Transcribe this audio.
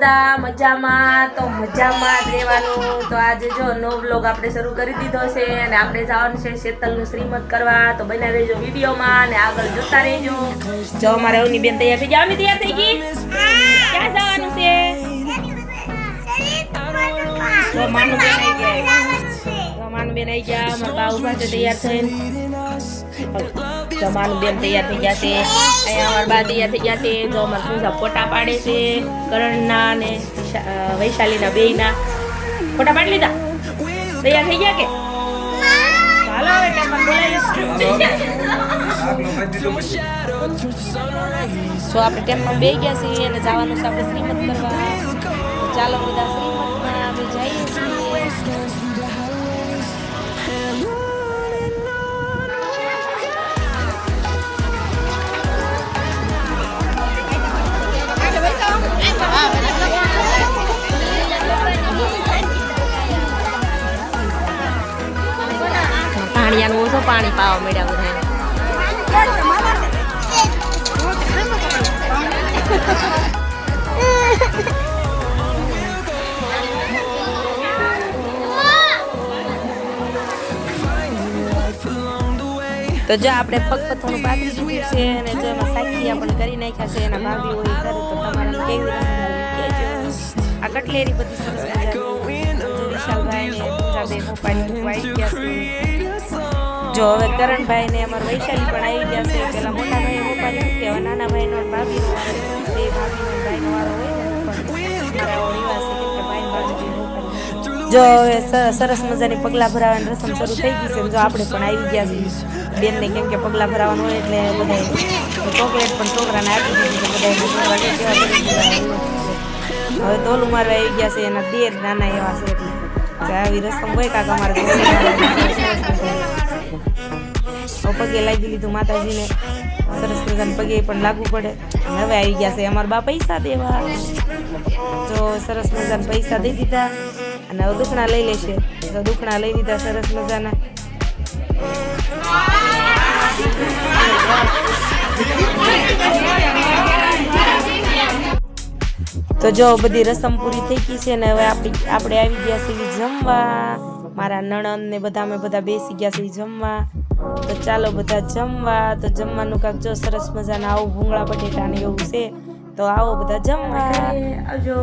બધા મજામાં? તો મજામાં જ રહેવાનું. તો આજે જો નવો વ્લોગ આપણે શરૂ કરી દીધો છે અને આપણે જવાનું છે શેતલનું શ્રીમત કરવા. તો બન્યા રહેજો વિડીયોમાં અને આગળ જોતા રહેજો. જો અમારે અવની બેન તૈયાર થઈ ગયા. અવની તૈયાર થઈ ગઈ? ક્યાં જવાનું છે? તો માનું બેન આવી ગયા. તો માનું બેન આવી ગયા. અમારા બા ઉભા છે તૈયાર થઈને. જમાનું બેન તૈયાર થઈ ગયા છે. અહીંયા અમારા બા તૈયાર થઈ ગયા છે. જો અમારા પૂજા ફોટા પાડે છે કરણના અને વૈશાલીના બેયના ફોટા પાડી લીધા. તૈયાર થઈ ગયા કે ચાલો હવે ટેમ્પલ બોલાવી. જો આપણે ટેમ્પલ બેસી ગયા છીએ અને જવાનું છે આપણે શ્રીમત કરવા. ચાલો બધા શ્રીમતમાં આપણે જઈએ છીએ. પાણી ઓછો પાણી પાવા મળ્યા બધા. તો જો આપણે પગપથોનું પાતળી દીધું છે અને જો એમાં સાખી આપણે કરી નાખ્યા છે. એના ભાભી હોય કરે તો તમારે કેવી રીતે આ કટલેરી બધી સરસ વિશાલભાઈ ને પૂજાબેન મોપાની આવી ગયા છે. જો હવે કરણભાઈ ને અમારા વૈશાલી પણ આવી ગયા છે. પેલા મોટા ભાઈ મોપાની કે હવે નાના ભાઈ નો ભાભી નો વારો બે ભાભી નો ભાઈ નો વારો હોય ને જો હવે સરસ મજાની પગલા ભરાવાની રસમ શરૂ થઈ ગઈ છે. જો આપણે પણ આવી ગયા છીએ બેન ને, કેમ કે પગલા ભરાવાનું હોય એટલે બધા ચોકલેટ પણ છોકરાને આપી દીધી છે. બધા હવે તોલું મારવા આવી ગયા છે. એના દેર નાના એવા છે એટલે આવી રસમ હોય કાંક અમારે પગે લાગી લીધું માતાજીને. સરસ મજાને પગે પણ લાગવું પડે. હવે આવી ગયા છે અમારા બા પૈસા દેવા. જો સરસ મજાના પૈસા દઈ દીધા અને હવે દુખણા લઈ લેશે. તો દુખણા લઈ દીધા સરસ મજાના. તો જો બધી રસમ પૂરી થઈ ગઈ છે ને હવે આપણે આવી ગયા છીએ જમવા. મારા નણંદ ને બધા અમે બધા બેસી ગયા છીએ જમવા. તો ચાલો બધા જમવા. તો જમવાનું કાંક જો સરસ મજાના આવું ભૂંગળા બટેટા ને એવું છે. તો આવો બધા જમવા. આવજો.